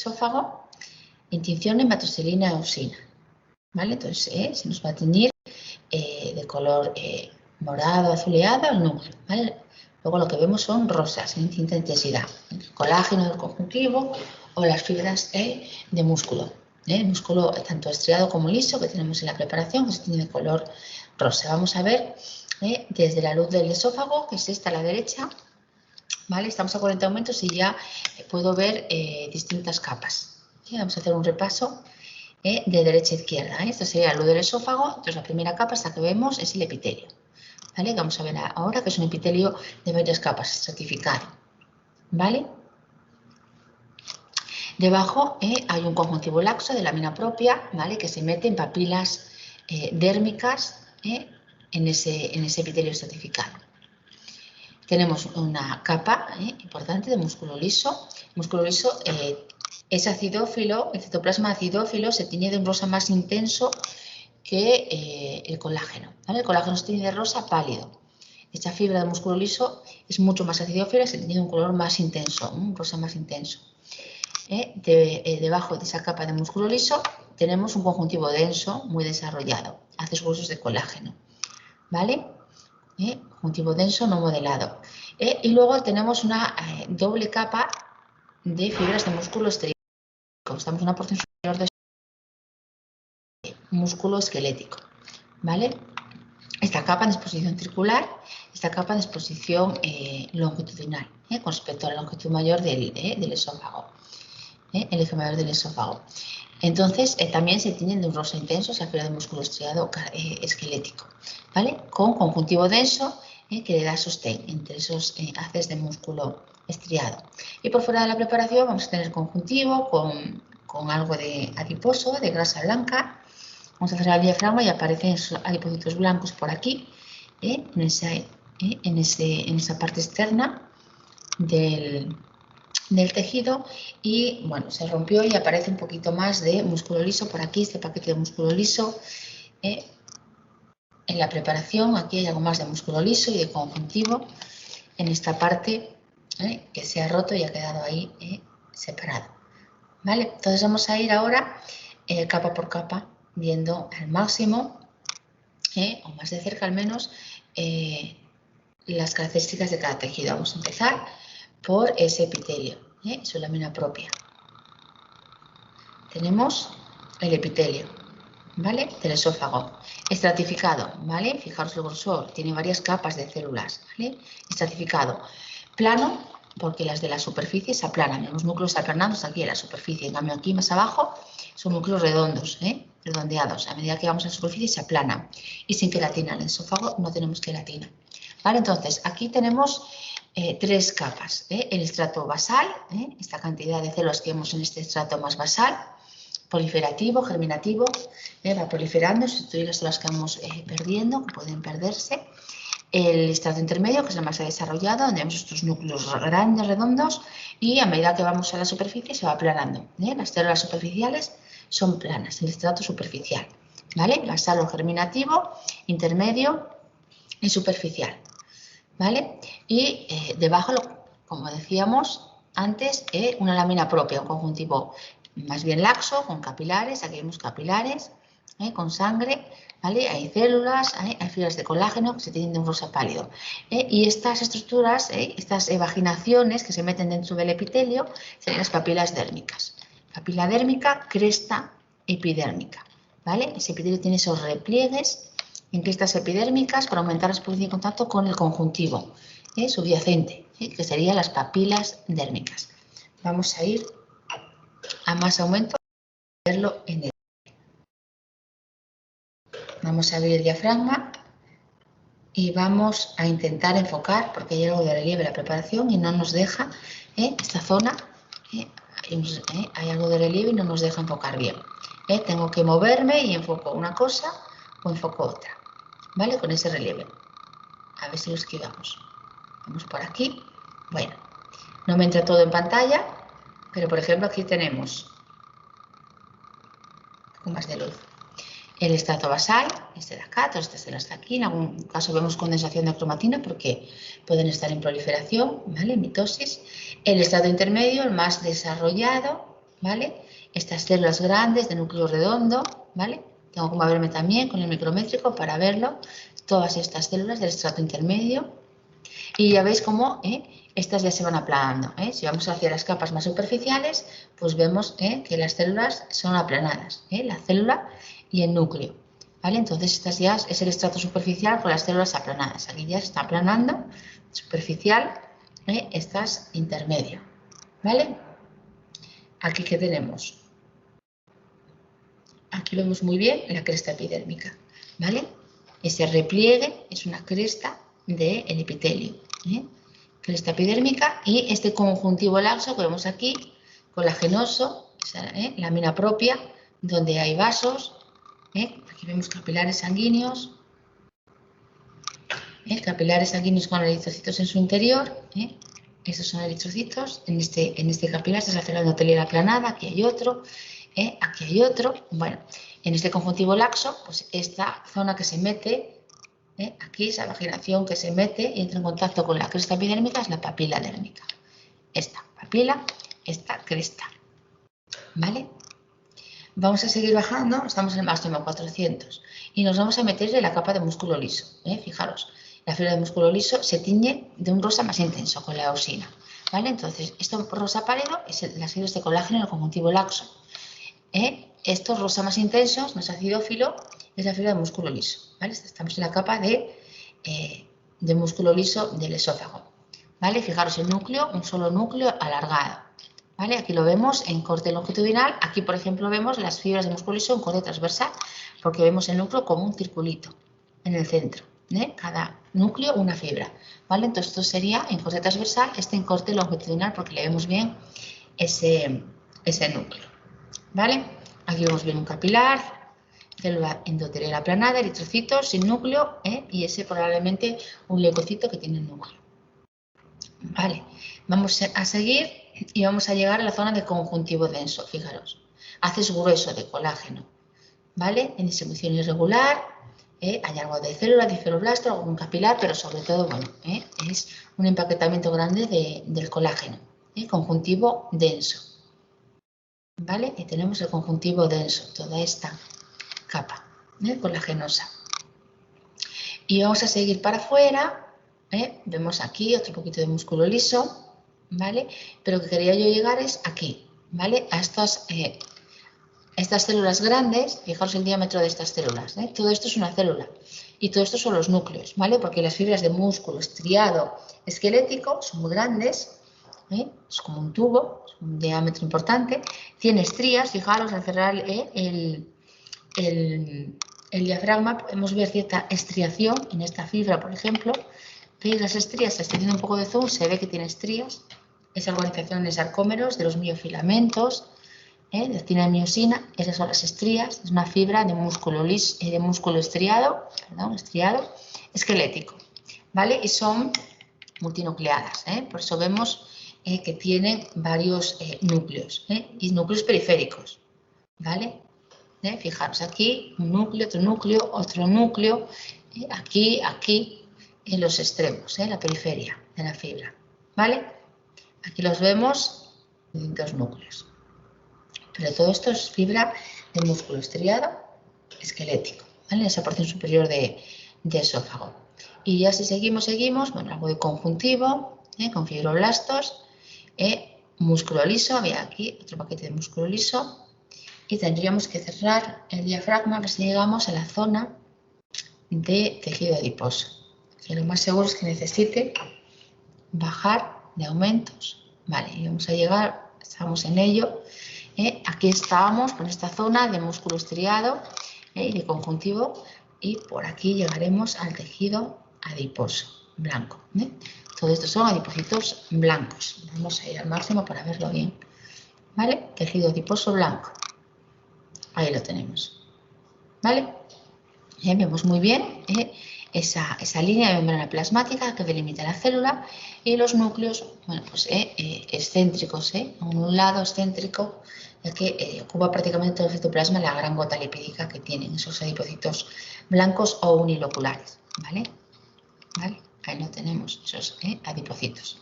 esófago en tinción hematoxilina eosina, ¿vale? Entonces se nos va a teñir de color morado, azuleado el número, ¿vale? Luego lo que vemos son rosas en distinta intensidad, el colágeno del conjuntivo o las fibras de músculo. Músculo tanto estriado como liso que tenemos en la preparación, que se tiene de color rosa. Vamos a ver desde la luz del esófago, que es esta a la derecha, ¿vale? Estamos a 40 aumentos y ya puedo ver distintas capas. Vamos a hacer un repaso de derecha a izquierda. Esto sería la luz del esófago. Entonces la primera capa, esta que vemos, es el epitelio, ¿vale? Vamos a ver ahora que es un epitelio de varias capas, estratificado, ¿vale? Debajo hay un conjuntivo laxo de lámina propia, ¿vale? Que se mete en papilas dérmicas en ese epitelio estratificado. Tenemos una capa importante de músculo liso. El músculo liso es acidófilo, el citoplasma acidófilo se tiñe de un rosa más intenso que el colágeno, ¿vale? El colágeno se tiñe de rosa pálido. Esta fibra de músculo liso es mucho más acidófila, se tiñe de un color más intenso, un rosa más intenso. Debajo de esa capa de músculo liso tenemos un conjuntivo denso, muy desarrollado, hace huesos de colágeno, ¿vale? Conjuntivo denso no modelado. Y luego tenemos una doble capa de fibras de músculo esquelético. Estamos en una porción superior de músculo esquelético, ¿vale? Esta capa en exposición circular, esta capa en exposición longitudinal, con respecto a la longitud mayor del esófago. El eje mayor del esófago. Entonces, también se tiñen de un rosa intenso, esa fibra de músculo estriado esquelético, ¿vale? Con conjuntivo denso que le da sostén entre esos haces de músculo estriado. Y por fuera de la preparación vamos a tener conjuntivo con algo de adiposo, de grasa blanca. Vamos a hacer el diafragma y aparecen esos adipocitos blancos por aquí, en esa parte externa del tejido, y bueno, se rompió y aparece un poquito más de músculo liso por aquí, este paquete de músculo liso. En la preparación aquí hay algo más de músculo liso y de conjuntivo en esta parte que se ha roto y ha quedado ahí separado, ¿vale? Entonces vamos a ir ahora capa por capa viendo al máximo o más de cerca al menos las características de cada tejido. Vamos a empezar por ese epitelio, su lámina propia. Tenemos el epitelio, ¿vale? Del esófago, estratificado, ¿vale? Fijaros el grosor, tiene varias capas de células, ¿vale? Estratificado, plano, porque las de la superficie se aplanan, los núcleos aplanados aquí en la superficie, en cambio aquí más abajo son núcleos redondos, redondeados, a medida que vamos a la superficie se aplanan, y sin queratina, en el esófago no tenemos queratina, ¿vale? Entonces, aquí tenemos tres capas, el estrato basal, esta cantidad de células que vemos en este estrato más basal, proliferativo, germinativo, va proliferando, sustituir las células que vamos perdiendo, que pueden perderse. El estrato intermedio, que es el más desarrollado, donde vemos estos núcleos grandes, redondos, y a medida que vamos a la superficie se va aplanando. Las células superficiales son planas, el estrato superficial, ¿vale? Basal o germinativo, intermedio y superficial, ¿vale? Y debajo, como decíamos antes, una lámina propia, un conjuntivo más bien laxo, con capilares, aquí vemos capilares, con sangre, ¿vale? Hay células, hay fibras de colágeno que se tienen de un rosa pálido. Y estas estructuras, estas vaginaciones que se meten dentro del epitelio, serían las papilas dérmicas. Papila dérmica, cresta epidérmica, ¿vale? Ese epitelio tiene esos repliegues en crestas epidérmicas para aumentar la superficie de contacto con el conjuntivo subyacente, que serían las papilas dérmicas. Vamos a ir a más aumento para verlo en el. Vamos a abrir el diafragma y vamos a intentar enfocar, porque hay algo de relieve en la preparación y no nos deja, esta zona, hay algo de relieve y no nos deja enfocar bien. Tengo que moverme y enfoco una cosa o enfoco otra, ¿vale? Con ese relieve. A ver si lo esquivamos. Vamos por aquí. Bueno, no me entra todo en pantalla, pero por ejemplo aquí tenemos un poco más de luz. El estrato basal, este de acá, todas estas células de aquí. En algún caso vemos condensación de cromatina porque pueden estar en proliferación, ¿vale? En mitosis. El estrato intermedio, el más desarrollado, ¿vale? Estas células grandes de núcleo redondo, ¿vale? Tengo que moverme también con el micrométrico para verlo. Todas estas células del estrato intermedio. Y ya veis cómo estas ya se van aplanando. Si vamos hacia las capas más superficiales, pues vemos que las células son aplanadas. La célula y el núcleo. ¿Vale? Entonces, estas ya es el estrato superficial con las células aplanadas. Aquí ya se está aplanando, superficial, estas intermedio. ¿Vale? Aquí que tenemos. Aquí lo vemos muy bien, la cresta epidérmica. ¿Vale? Ese repliegue es una cresta del epitelio. Cresta epidérmica y este conjuntivo laxo que vemos aquí, colagenoso, lámina propia, donde hay vasos. Aquí vemos capilares sanguíneos. Capilares sanguíneos con eritrocitos en su interior. Estos son eritrocitos. En este capilar, esta es la célula endotelial aplanada. Aquí hay otro. Aquí hay otro. Bueno, en este conjuntivo laxo, pues esta zona que se mete, aquí esa vaginación que se mete y entra en contacto con la cresta epidérmica es la papila dérmica. Esta papila, esta cresta. ¿Vale? Vamos a seguir bajando, estamos en el máximo 400 y nos vamos a meter en la capa de músculo liso. Fijaros, la fibra de músculo liso se tiñe de un rosa más intenso con la eosina. ¿Vale? Entonces, esto rosa pálido es las fibras de colágeno en el conjuntivo laxo. Estos rosa más intensos, más acidófilo, es la fibra de músculo liso. ¿Vale? Estamos en la capa de músculo liso del esófago. ¿Vale? Fijaros el núcleo, un solo núcleo alargado. ¿Vale? Aquí lo vemos en corte longitudinal. Aquí, por ejemplo, vemos las fibras de músculo liso en corte transversal, porque vemos el núcleo como un circulito en el centro. Cada núcleo una fibra. ¿Vale? Entonces, esto sería en corte transversal, en corte longitudinal, porque le vemos bien ese núcleo. ¿Vale? Aquí vemos bien un capilar, célula endotelial aplanada, eritrocitos sin núcleo, y ese probablemente un leucocito que tiene núcleo. Vale, vamos a seguir y vamos a llegar a la zona de conjuntivo denso, fijaros. Haces grueso de colágeno, ¿vale? En distribución irregular, hay algo de célula, de fibroblasto, algún capilar, pero sobre todo, bueno, es un empaquetamiento grande del colágeno, conjuntivo denso. ¿Vale? Y tenemos el conjuntivo denso, toda esta capa colagenosa. Y vamos a seguir para afuera. Vemos aquí otro poquito de músculo liso, ¿vale? Pero lo que quería yo llegar es aquí, ¿vale? A estas células grandes, fijaos el diámetro de estas células, todo esto es una célula y todo esto son los núcleos, ¿vale? Porque las fibras de músculo estriado esquelético son muy grandes, es como un tubo, es un diámetro importante, tiene estrías, fijaros al cerrar el diafragma podemos ver cierta estriación en esta fibra, por ejemplo. ¿Veis las estrías? Estoy haciendo un poco de zoom, se ve que tiene estrías. Esa organización de sarcómeros, de los miofilamentos, de actina miosina, esas son las estrías. Es una fibra de músculo estriado, esquelético, ¿vale? Y son multinucleadas, por eso vemos que tienen varios núcleos, y núcleos periféricos, ¿vale? Fijaros aquí, un núcleo, otro núcleo, aquí, en los extremos, la periferia de la fibra, ¿vale? Aquí los vemos en dos núcleos. Pero todo esto es fibra de músculo estriado esquelético, ¿vale? En esa porción superior de esófago. Y ya si seguimos, bueno, algo de conjuntivo, con fibroblastos, músculo liso, había aquí otro paquete de músculo liso, y tendríamos que cerrar el diafragma a ver si llegamos a la zona de tejido adiposo. Que lo más seguro es que necesite bajar de aumentos. Vale, y vamos a llegar, estamos en ello. Aquí estábamos con esta zona de músculo estriado y de conjuntivo, y por aquí llegaremos al tejido adiposo blanco. Todo esto son adipocitos blancos. Vamos a ir al máximo para verlo bien. ¿Vale? Tejido adiposo blanco. Ahí lo tenemos. ¿Vale? Vemos muy bien esa línea de membrana plasmática que delimita la célula y los núcleos, bueno, pues excéntricos, un lado excéntrico, ya que ocupa prácticamente todo el citoplasma la gran gota lipídica que tienen esos adipocitos blancos o uniloculares, ¿vale? ¿Vale? Ahí lo tenemos, esos adipocitos.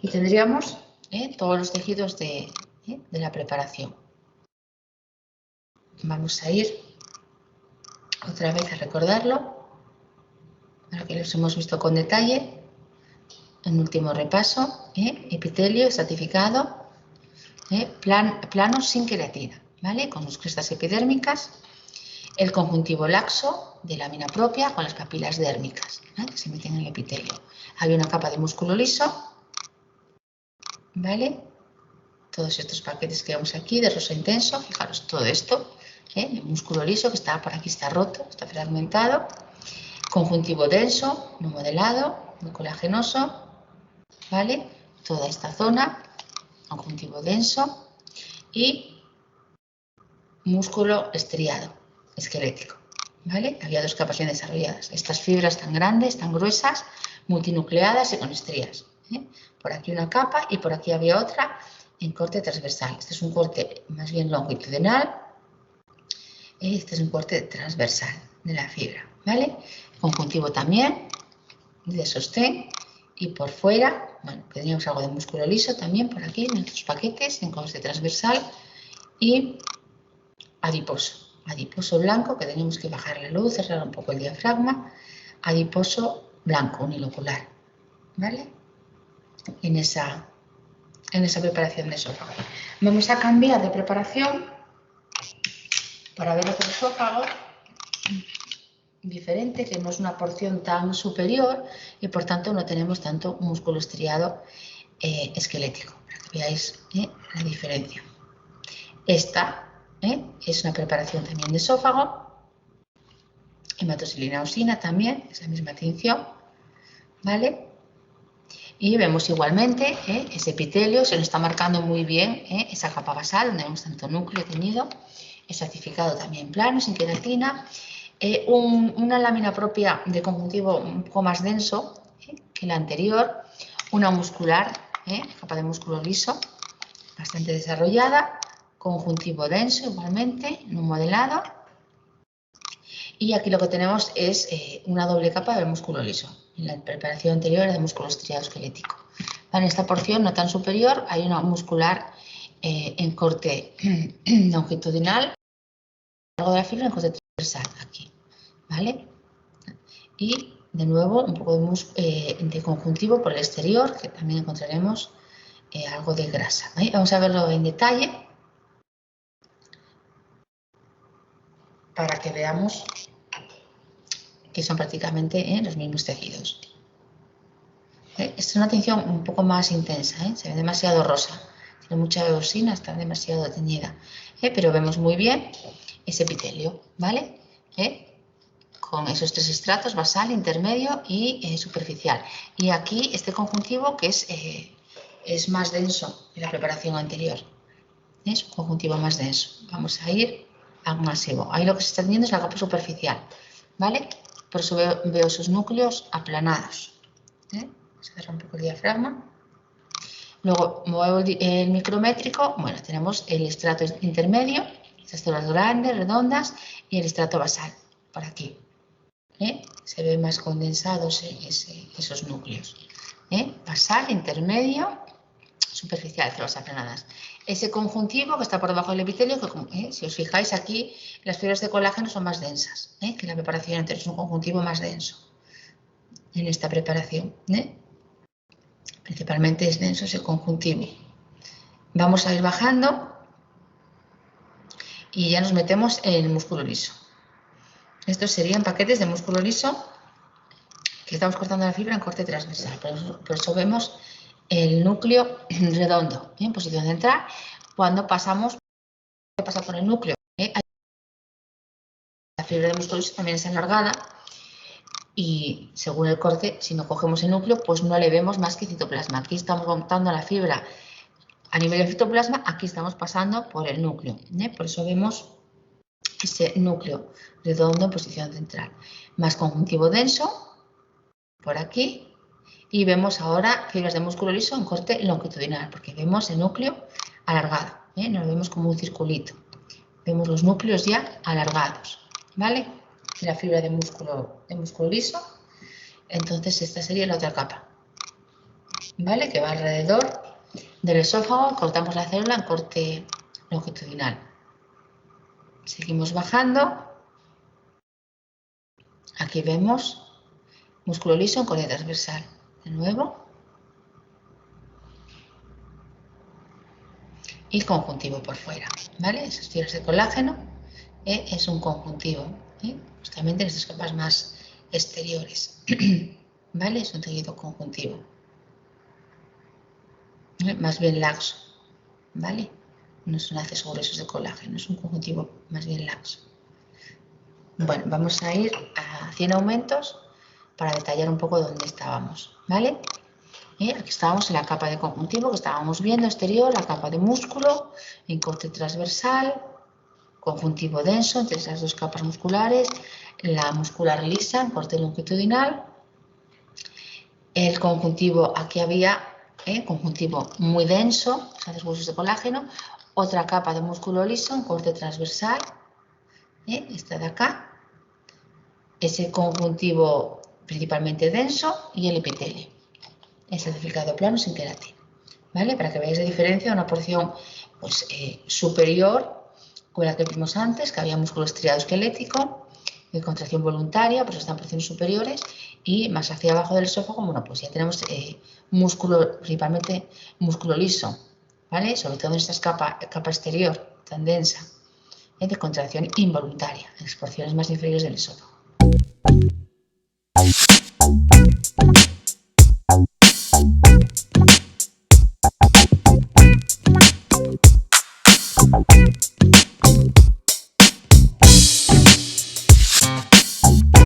Y tendríamos todos los tejidos de de la preparación. Vamos a ir otra vez a recordarlo, para que los hemos visto con detalle. En último repaso, epitelio estratificado, plano sin queratina, ¿vale? Con sus crestas epidérmicas, el conjuntivo laxo de lámina propia con las papilas dérmicas, que se meten en el epitelio. Hay una capa de músculo liso, ¿vale? Todos estos paquetes que vemos aquí de rosa intenso, fijaros todo esto, el músculo liso que está por aquí, está roto, está fragmentado, conjuntivo denso, no modelado, no colagenoso, ¿vale? Toda esta zona, conjuntivo denso y músculo estriado, esquelético, ¿vale? Había dos capas bien desarrolladas. Estas fibras tan grandes, tan gruesas, multinucleadas y con estrías. Por aquí una capa y por aquí había otra en corte transversal. Este es un corte más bien longitudinal. Este es un corte transversal de la fibra, ¿vale? Conjuntivo también, de sostén. Y por fuera, bueno, teníamos algo de músculo liso también por aquí en estos paquetes, en corte transversal. Y adiposo. Adiposo blanco, que tenemos que bajar la luz, cerrar un poco el diafragma. Adiposo blanco, unilocular, ¿vale? En esa preparación de esófago. Vamos a cambiar de preparación para ver otro esófago diferente, que no es una porción tan superior y por tanto no tenemos tanto músculo estriado esquelético, para que veáis la diferencia. Esta es una preparación también de esófago, hematoxilina eosina también, es la misma tinción, ¿vale? Y vemos igualmente ese epitelio, se nos está marcando muy bien esa capa basal, donde vemos tanto núcleo teñido, estratificado también plano, sin queratina, una lámina propia de conjuntivo un poco más denso que la anterior, una muscular, capa de músculo liso, bastante desarrollada, conjuntivo denso igualmente, no modelado, y aquí lo que tenemos es una doble capa de músculo liso. En la preparación anterior era de músculo estriado esquelético. En esta porción no tan superior hay una muscular en corte longitudinal, largo de la fibra en corte transversal aquí, ¿vale? Y de nuevo un poco de conjuntivo por el exterior, que también encontraremos algo de grasa. Vamos a verlo en detalle para que veamos que son prácticamente los mismos tejidos. Esta es una tinción un poco más intensa, se ve demasiado rosa, tiene mucha eosina, está demasiado teñida, pero vemos muy bien ese epitelio, ¿vale? Con esos tres estratos, basal, intermedio y superficial. Y aquí este conjuntivo que es más denso que la preparación anterior, es un conjuntivo más denso. Vamos a ir al masivo. Ahí lo que se está teniendo es la capa superficial, ¿vale? Por eso veo esos núcleos aplanados. Vamos a cerrar un poco el diafragma. Luego muevo el micrométrico. Bueno, tenemos el estrato intermedio, estas células grandes, redondas, y el estrato basal, por aquí. Se ven más condensados esos núcleos. Basal, intermedio, superficial, células aplanadas. Ese conjuntivo que está por debajo del epitelio, que si os fijáis aquí, las fibras de colágeno son más densas que la preparación anterior, es un conjuntivo más denso en esta preparación. Principalmente es denso ese conjuntivo. Vamos a ir bajando y ya nos metemos en el músculo liso. Estos serían paquetes de músculo liso que estamos cortando la fibra en corte transversal. Por eso vemos el núcleo redondo en posición central. Cuando pasamos, pasa por el núcleo, la fibra de músculo liso también es alargada y según el corte, si no cogemos el núcleo, pues no le vemos más que citoplasma. Aquí estamos cortando la fibra a nivel de citoplasma, aquí estamos pasando por el núcleo. Por eso vemos ese núcleo redondo en posición central. Más conjuntivo denso, por aquí. Y vemos ahora fibras de músculo liso en corte longitudinal, porque vemos el núcleo alargado, no lo vemos como un circulito. Vemos los núcleos ya alargados, ¿vale? La fibra de músculo liso. Entonces esta sería la otra capa, ¿vale? Que va alrededor del esófago, cortamos la célula en corte longitudinal. Seguimos bajando. Aquí vemos músculo liso en corte transversal. De nuevo. Y conjuntivo por fuera, ¿vale? Esas tiras de colágeno es un conjuntivo, justamente en estas capas más exteriores, ¿vale? Es un tejido conjuntivo, más bien laxo, ¿vale? No son haces gruesos de colágeno, es un conjuntivo más bien laxo. Bueno, vamos a ir a 100 aumentos para detallar un poco dónde estábamos, ¿vale? Aquí estábamos en la capa de conjuntivo que estábamos viendo exterior, la capa de músculo en corte transversal, conjuntivo denso entre esas dos capas musculares, la muscular lisa en corte longitudinal, el conjuntivo, aquí había conjuntivo muy denso, haces huesos de colágeno, otra capa de músculo liso en corte transversal, esta de acá, ese conjuntivo principalmente denso y el epitelio. Estratificado plano sin queratina, ¿vale? Para que veáis la diferencia, una porción pues, superior, como la que vimos antes, que había músculo estriado esquelético, de contracción voluntaria, pues están porciones superiores, y más hacia abajo del esófago, bueno, pues ya tenemos músculo, principalmente músculo liso, ¿vale? Sobre todo en esta capa exterior tan densa, de contracción involuntaria, en las porciones más inferiores del esófago.